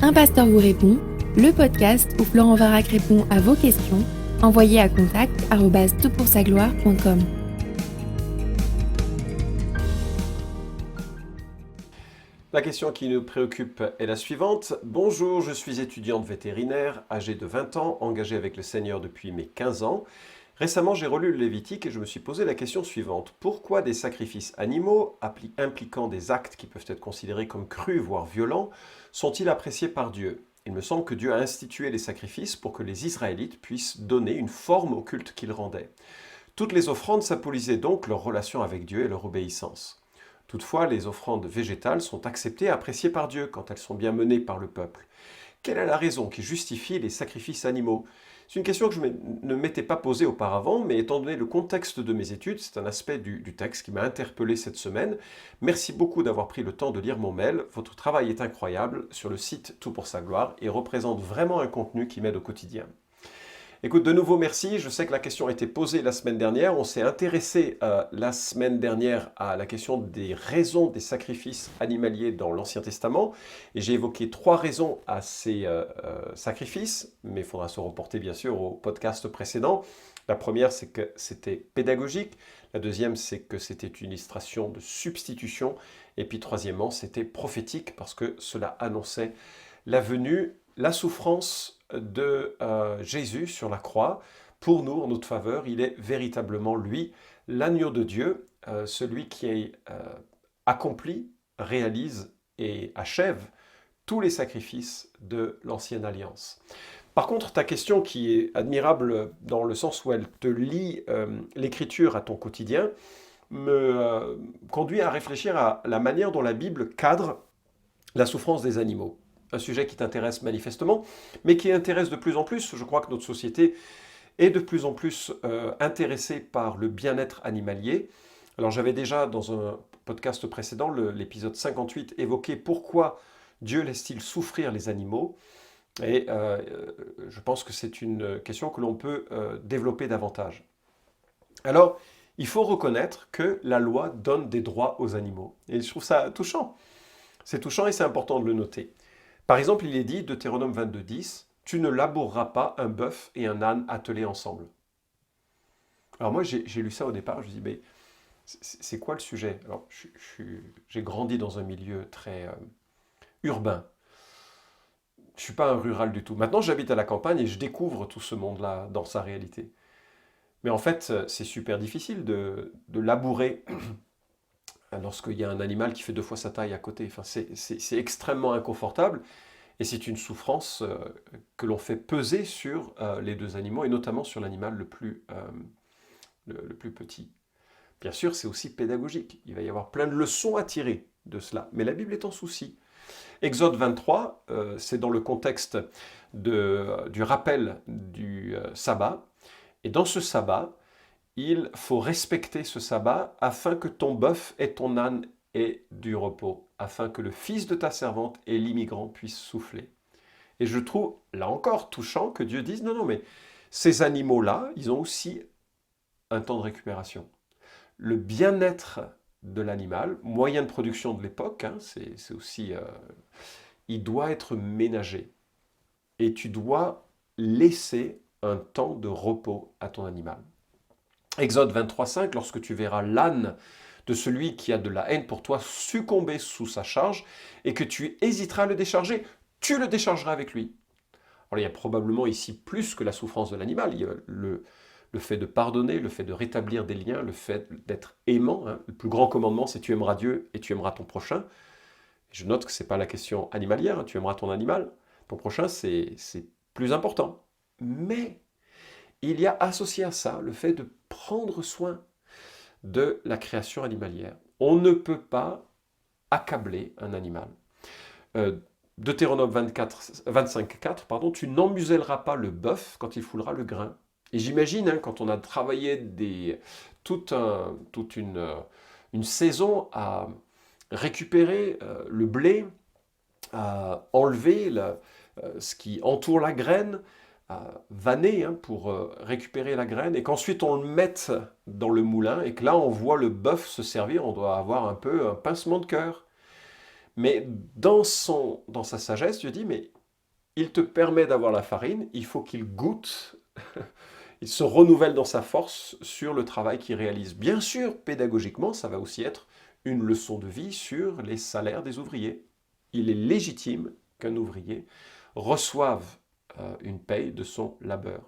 Un pasteur vous répond, le podcast où Florent Varac répond à vos questions, envoyez à contact@toutpoursagloire.com. La question qui nous préoccupe est la suivante. Bonjour, je suis étudiante vétérinaire, âgée de 20 ans, engagée avec le Seigneur depuis mes 15 ans. Récemment, j'ai relu le Lévitique et je me suis posé la question suivante. Pourquoi des sacrifices animaux, impliquant des actes qui peuvent être considérés comme crus, voire violents, sont-ils appréciés par Dieu ? Il me semble que Dieu a institué les sacrifices pour que les Israélites puissent donner une forme au culte qu'ils rendaient. Toutes les offrandes symbolisaient donc leur relation avec Dieu et leur obéissance. Toutefois, les offrandes végétales sont acceptées et appréciées par Dieu quand elles sont bien menées par le peuple. Quelle est la raison qui justifie les sacrifices animaux ? C'est une question que je ne m'étais pas posée auparavant, mais étant donné le contexte de mes études, c'est un aspect du texte qui m'a interpellé cette semaine. Merci beaucoup d'avoir pris le temps de lire mon mail. Votre travail est incroyable sur le site Tout pour sa gloire et représente vraiment un contenu qui m'aide au quotidien. Écoute, de nouveau, merci. Je sais que la question a été posée la semaine dernière. On s'est intéressé la semaine dernière à la question des raisons des sacrifices animaliers dans l'Ancien Testament. Et j'ai évoqué 3 raisons à ces sacrifices, mais il faudra se reporter bien sûr au podcast précédent. La première, c'est que c'était pédagogique. La deuxième, c'est que c'était une illustration de substitution. Et puis troisièmement, c'était prophétique parce que cela annonçait la venue, la souffrance de Jésus sur la croix. Pour nous, en notre faveur, il est véritablement lui, l'agneau de Dieu, celui qui accomplit, réalise et achève tous les sacrifices de l'Ancienne Alliance. Par contre, ta question qui est admirable dans le sens où elle te lie l'Écriture à ton quotidien, me conduit à réfléchir à la manière dont la Bible cadre la souffrance des animaux. Un sujet qui t'intéresse manifestement, mais qui intéresse de plus en plus. Je crois que notre société est de plus en plus intéressée par le bien-être animalier. Alors j'avais déjà dans un podcast précédent, l'épisode 58, évoqué pourquoi Dieu laisse-t-il souffrir les animaux. Et je pense que c'est une question que l'on peut développer davantage. Alors, il faut reconnaître que la loi donne des droits aux animaux. Et je trouve ça touchant. C'est touchant et c'est important de le noter. Par exemple, il est dit, Deutéronome 22:10, « Tu ne laboureras pas un bœuf et un âne attelés ensemble. » Alors moi, j'ai lu ça au départ, je me dis, mais c'est quoi le sujet ? Alors, j'ai grandi dans un milieu très urbain. Je ne suis pas un rural du tout. Maintenant, j'habite à la campagne et je découvre tout ce monde-là dans sa réalité. Mais en fait, c'est super difficile de labourer lorsqu'il y a un animal qui fait 2 fois sa taille à côté. Enfin, c'est extrêmement inconfortable et c'est une souffrance que l'on fait peser sur les 2 animaux et notamment sur l'animal le plus petit. Bien sûr, c'est aussi pédagogique. Il va y avoir plein de leçons à tirer de cela. Mais la Bible est en souci. Exode 23, c'est dans le contexte du rappel du sabbat. Et dans ce sabbat, il faut respecter ce sabbat afin que ton bœuf et ton âne aient du repos, afin que le fils de ta servante et l'immigrant puissent souffler. Et je trouve, là encore, touchant que Dieu dise, non, mais ces animaux-là, ils ont aussi un temps de récupération. Le bien-être de l'animal, moyen de production de l'époque, c'est aussi, il doit être ménagé. Et tu dois laisser un temps de repos à ton animal. Exode 23:5, lorsque tu verras l'âne de celui qui a de la haine pour toi succomber sous sa charge et que tu hésiteras à le décharger, tu le déchargeras avec lui. Alors il y a probablement ici plus que la souffrance de l'animal, il y a le fait de pardonner, le fait de rétablir des liens, le fait d'être aimant. Le plus grand commandement, c'est tu aimeras Dieu et tu aimeras ton prochain. Je note que ce n'est pas la question animalière, tu aimeras ton animal, ton prochain, c'est plus important. Mais il y a associé à ça le fait de prendre soin de la création animalière. On ne peut pas accabler un animal. Deutéronome 25:4, tu n'emmuselleras pas le bœuf quand il foulera le grain. Et j'imagine, quand on a travaillé toute une saison à récupérer le blé, à enlever ce qui entoure la graine, à vanner pour récupérer la graine, et qu'ensuite on le mette dans le moulin, et que là on voit le bœuf se servir, on doit avoir un peu un pincement de cœur. Mais dans sa sagesse, Dieu dit, mais il te permet d'avoir la farine, il faut qu'il goûte, il se renouvelle dans sa force sur le travail qu'il réalise. Bien sûr, pédagogiquement, ça va aussi être une leçon de vie sur les salaires des ouvriers. Il est légitime qu'un ouvrier reçoive une paye de son labeur.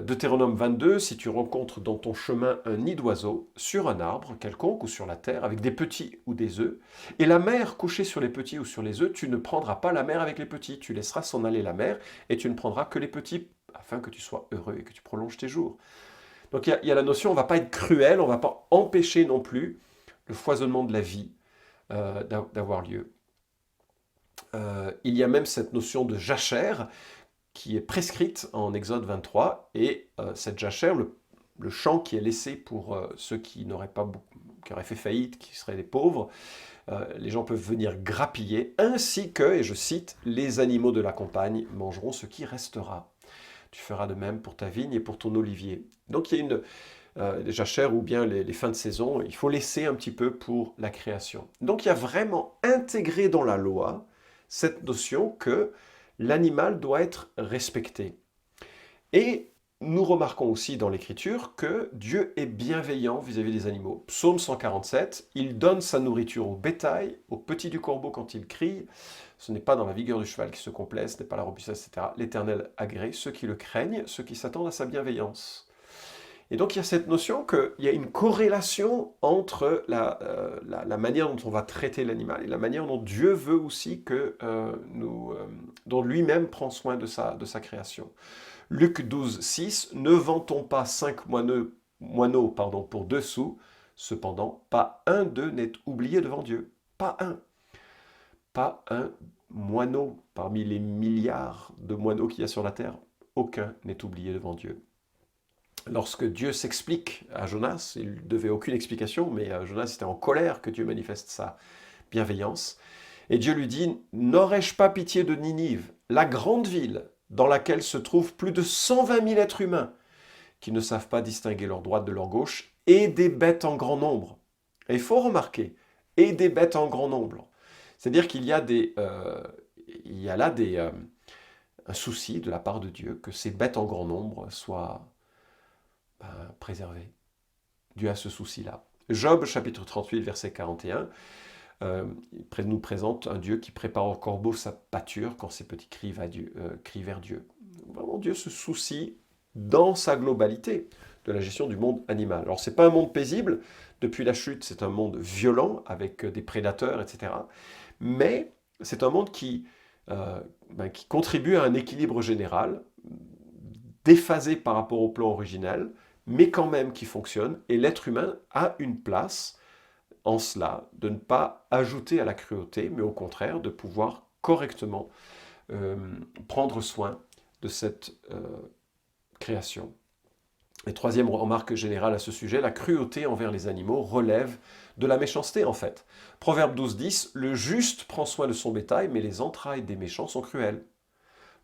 Deutéronome 22, si tu rencontres dans ton chemin un nid d'oiseaux, sur un arbre quelconque ou sur la terre, avec des petits ou des œufs, et la mère couchée sur les petits ou sur les œufs, tu ne prendras pas la mère avec les petits, tu laisseras s'en aller la mère, et tu ne prendras que les petits, afin que tu sois heureux et que tu prolonges tes jours. Donc il y a la notion, on ne va pas être cruel, on ne va pas empêcher non plus le foisonnement de la vie d'avoir lieu. Il y a même cette notion de jachère, qui est prescrite en Exode 23, et cette jachère, le champ qui est laissé pour ceux qui auraient fait faillite, qui seraient des pauvres, les gens peuvent venir grappiller, ainsi que, et je cite, les animaux de la campagne mangeront ce qui restera. Tu feras de même pour ta vigne et pour ton olivier. Donc il y a les jachères ou bien les fins de saison, il faut laisser un petit peu pour la création. Donc il y a vraiment intégré dans la loi cette notion que l'animal doit être respecté. Et nous remarquons aussi dans l'Écriture que Dieu est bienveillant vis-à-vis des animaux. Psaume 147, il donne sa nourriture au bétail, aux petits du corbeau quand il crie. Ce n'est pas dans la vigueur du cheval qui se complaît, ce n'est pas la robustesse, etc. L'Éternel agrée ceux qui le craignent, ceux qui s'attendent à sa bienveillance. Et donc il y a cette notion qu'il y a une corrélation entre la manière dont on va traiter l'animal et la manière dont Dieu veut aussi que dont lui-même prend soin de sa création. Luc 12, 6, ne vantons pas 5 moineaux pour 2 sous, cependant, pas un d'eux n'est oublié devant Dieu. Pas un. Pas un moineau parmi les milliards de moineaux qu'il y a sur la terre. Aucun n'est oublié devant Dieu. Lorsque Dieu s'explique à Jonas, il ne devait aucune explication, mais Jonas était en colère que Dieu manifeste sa bienveillance. Et Dieu lui dit, n'aurais-je pas pitié de Ninive, la grande ville dans laquelle se trouvent plus de 120 000 êtres humains qui ne savent pas distinguer leur droite de leur gauche, et des bêtes en grand nombre. Et il faut remarquer, et des bêtes en grand nombre. C'est-à-dire qu'il y a là un souci de la part de Dieu que ces bêtes en grand nombre soient préservées. Dieu a ce souci-là. Job, chapitre 38, verset 41, nous présente un Dieu qui prépare au corbeau sa pâture quand ses petits crient vers Dieu. Vraiment, Dieu se soucie dans sa globalité de la gestion du monde animal. Alors, ce n'est pas un monde paisible. Depuis la chute, c'est un monde violent avec des prédateurs, etc. Mais c'est un monde qui contribue à un équilibre général, déphasé par rapport au plan originel, mais quand même qui fonctionne. Et l'être humain a une place en cela, de ne pas ajouter à la cruauté, mais au contraire de pouvoir correctement prendre soin de cette création. Et troisième remarque générale à ce sujet, la cruauté envers les animaux relève de la méchanceté en fait. Proverbe 12, 10, le juste prend soin de son bétail, mais les entrailles des méchants sont cruelles.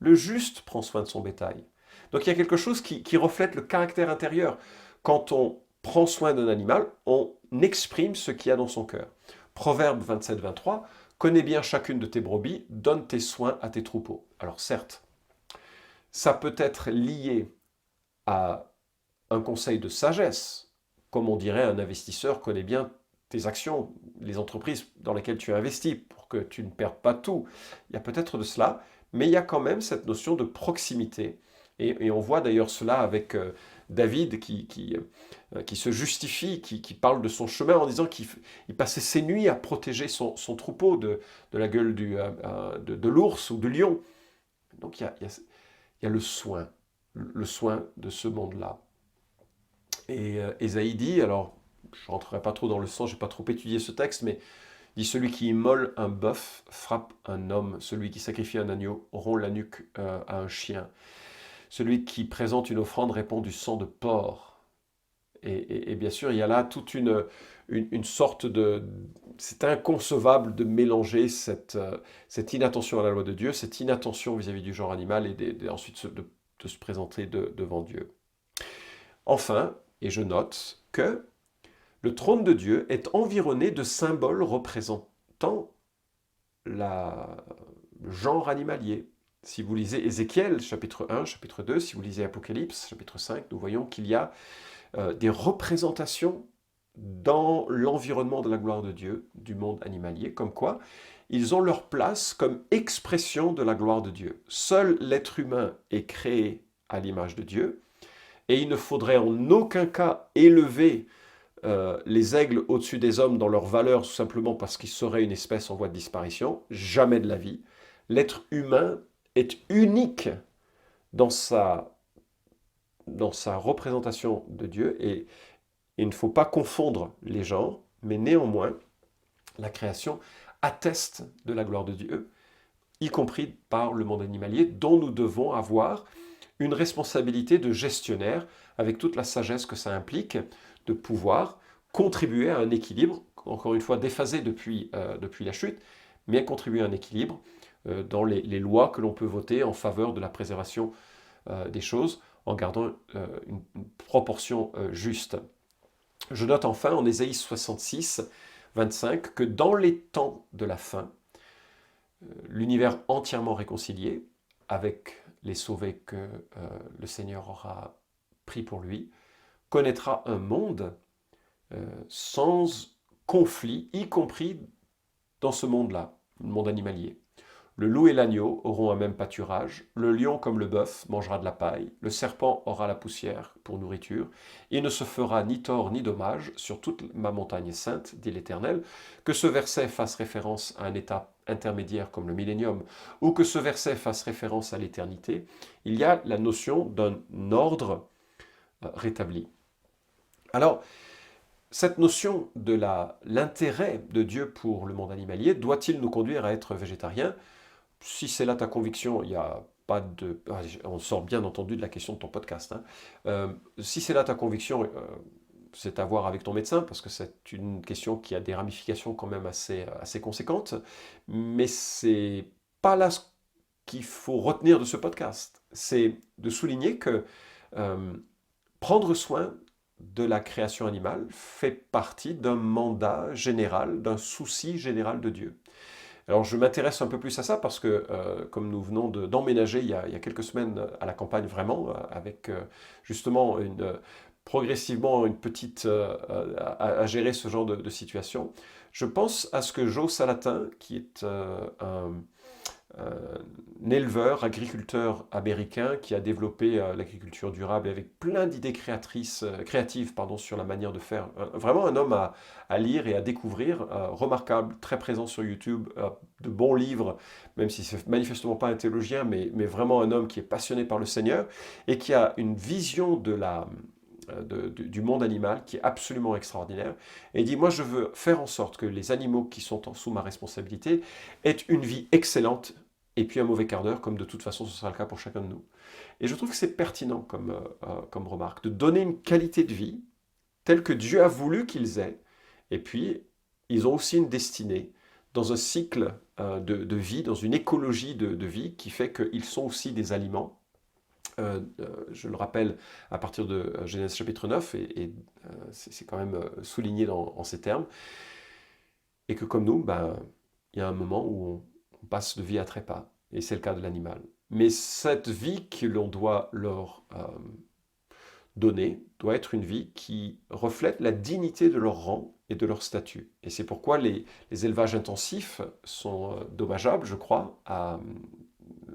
Le juste prend soin de son bétail. Donc il y a quelque chose qui reflète le caractère intérieur. Quand on prend soin d'un animal, on exprime ce qu'il y a dans son cœur. Proverbe 27, 23, connais bien chacune de tes brebis, donne tes soins à tes troupeaux. Alors certes, ça peut être lié à un conseil de sagesse, comme on dirait un investisseur connaît bien tes actions, les entreprises dans lesquelles tu investis, pour que tu ne perdes pas tout. Il y a peut-être de cela, mais il y a quand même cette notion de proximité. Et on voit d'ailleurs cela avec David qui se justifie, qui parle de son chemin en disant qu'il passait ses nuits à protéger son troupeau de la gueule de l'ours ou du lion. Donc il y a le soin de ce monde-là. Et Ésaïe dit, alors je ne rentrerai pas trop dans le sens, je n'ai pas trop étudié ce texte, mais dit celui qui immole un bœuf frappe un homme, celui qui sacrifie un agneau rompt la nuque à un chien. Celui qui présente une offrande répand du sang de porc. Et bien sûr, il y a là toute une sorte de... C'est inconcevable de mélanger cette inattention à la loi de Dieu, cette inattention vis-à-vis du genre animal et ensuite de se présenter devant Dieu. Enfin, et je note que le trône de Dieu est environné de symboles représentant le genre animalier. Si vous lisez Ézéchiel, chapitre 1, chapitre 2, si vous lisez Apocalypse, chapitre 5, nous voyons qu'il y a des représentations dans l'environnement de la gloire de Dieu, du monde animalier, comme quoi ils ont leur place comme expression de la gloire de Dieu. Seul l'être humain est créé à l'image de Dieu, et il ne faudrait en aucun cas élever les aigles au-dessus des hommes dans leur valeur, tout simplement parce qu'ils seraient une espèce en voie de disparition. Jamais de la vie. L'être humain est unique dans sa représentation de Dieu, et il ne faut pas confondre les genres, mais néanmoins, la création atteste de la gloire de Dieu, y compris par le monde animalier, dont nous devons avoir une responsabilité de gestionnaire, avec toute la sagesse que ça implique, de pouvoir contribuer à un équilibre, encore une fois déphasé depuis la chute, mais contribuer à un équilibre dans les lois que l'on peut voter en faveur de la préservation des choses, en gardant une proportion juste. Je note enfin en Ésaïe 66, 25, que dans les temps de la fin, l'univers entièrement réconcilié, avec les sauvés que le Seigneur aura pris pour lui, connaîtra un monde sans conflit, y compris dans ce monde-là, le monde animalier. Le loup et l'agneau auront un même pâturage, le lion comme le bœuf mangera de la paille, le serpent aura la poussière pour nourriture, il ne se fera ni tort ni dommage sur toute ma montagne sainte, dit l'Éternel. Que ce verset fasse référence à un état intermédiaire comme le millénium, ou que ce verset fasse référence à l'éternité, il y a la notion d'un ordre rétabli. Alors, cette notion de l'intérêt de Dieu pour le monde animalier, doit-il nous conduire à être végétariens ? Si c'est là ta conviction, il n'y a pas de... On sort bien entendu de la question de ton podcast. Si c'est là ta conviction, c'est à voir avec ton médecin, parce que c'est une question qui a des ramifications quand même assez conséquentes. Mais c'est pas là ce qu'il faut retenir de ce podcast. C'est de souligner que prendre soin de la création animale fait partie d'un mandat général, d'un souci général de Dieu. Alors je m'intéresse un peu plus à ça parce que comme nous venons d'emménager il y a quelques semaines à la campagne vraiment, avec justement progressivement une petite à gérer ce genre de situation, je pense à ce que Joe Salatin, qui est un éleveur, agriculteur américain qui a développé l'agriculture durable avec plein d'idées créatives sur la manière de faire. Vraiment un homme à lire et à découvrir, remarquable, très présent sur YouTube, de bons livres, même si c'est manifestement pas un théologien, mais vraiment un homme qui est passionné par le Seigneur et qui a une vision du monde animal qui est absolument extraordinaire. Et il dit, moi je veux faire en sorte que les animaux qui sont sous ma responsabilité aient une vie excellente et puis un mauvais quart d'heure, comme de toute façon ce sera le cas pour chacun de nous. Et je trouve que c'est pertinent comme remarque, de donner une qualité de vie telle que Dieu a voulu qu'ils aient, et puis ils ont aussi une destinée dans un cycle de vie, dans une écologie de vie qui fait qu'ils sont aussi des aliments. Je le rappelle à partir de Genèse chapitre 9, et c'est quand même souligné en ces termes, et que comme nous, il y a un moment où on passe de vie à trépas, et c'est le cas de l'animal. Mais cette vie que l'on doit leur donner doit être une vie qui reflète la dignité de leur rang et de leur statut. Et c'est pourquoi les élevages intensifs sont dommageables, je crois,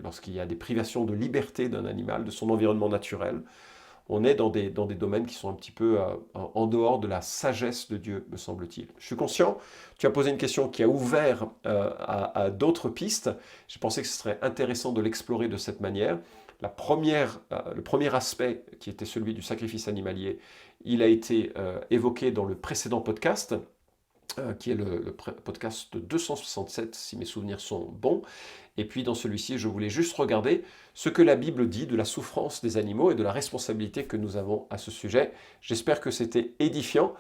lorsqu'il y a des privations de liberté d'un animal, de son environnement naturel. On est dans des domaines qui sont un petit peu en dehors de la sagesse de Dieu, me semble-t-il. Je suis conscient, tu as posé une question qui a ouvert à d'autres pistes. J'ai pensé que ce serait intéressant de l'explorer de cette manière. Le premier aspect, qui était celui du sacrifice animalier, il a été évoqué dans le précédent podcast, qui est le podcast 267, si mes souvenirs sont bons. Et puis dans celui-ci, je voulais juste regarder ce que la Bible dit de la souffrance des animaux et de la responsabilité que nous avons à ce sujet. J'espère que c'était édifiant,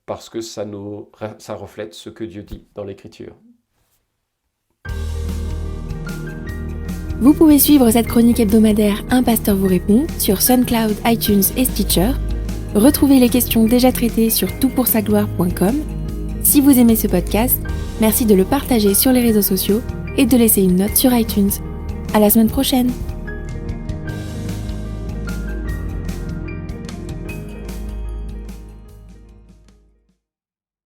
parce que ça reflète ce que Dieu dit dans l'Écriture. Vous pouvez suivre cette chronique hebdomadaire Un pasteur vous répond sur SoundCloud, iTunes et Stitcher. Retrouvez les questions déjà traitées sur toutpoursagloire.com. Si vous aimez ce podcast, Merci de le partager sur les réseaux sociaux et de laisser une note sur iTunes. À la semaine prochaine!